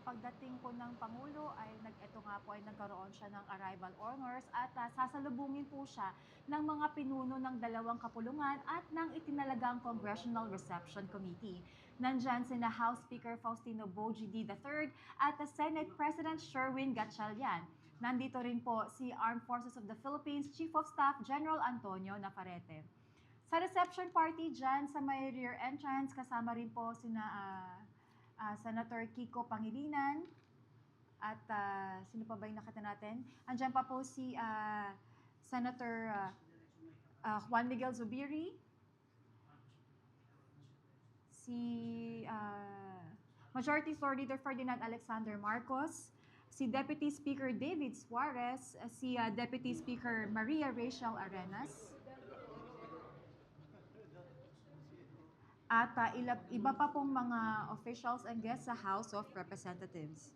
pagdating po ng Pangulo ay ito nga po ay nagkaroon siya ng arrival honors at sasalubungin po siya ng mga pinuno ng dalawang kapulungan at ng itinalagang Congressional Reception Committee. Nandyan sina House Speaker Faustino Bogie III at Senate President Sherwin Gatchalian. Nandito rin po si Armed Forces of the Philippines Chief of Staff General Antonio Navarrete. Sa reception party dyan sa may rear entrance, kasama rin po sina Senator Kiko Pangilinan at sino pa ba yung nakita natin? Andyan pa po si Senator Juan Miguel Zubiri, si Majority Floor Leader Ferdinand Alexander Marcos, si Deputy Speaker David Suarez, si Deputy Speaker Maria Rachel Arenas, at iba pa pong mga officials and guests sa House of Representatives.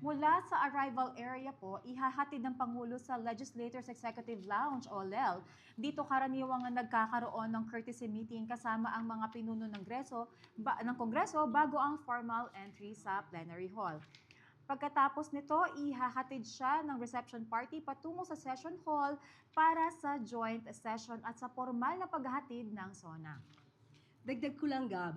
Mula sa arrival area po, ihahatid ng Pangulo sa Legislators Executive Lounge o LEL. Dito karaniwang nagkakaroon ng courtesy meeting kasama ang mga pinuno ng Kongreso bago ang formal entry sa plenary hall. Pagkatapos nito, ihahatid siya ng reception party patungo sa session hall para sa joint session at sa formal na paghahatid ng SONA. Dagdag ko lang, Gab,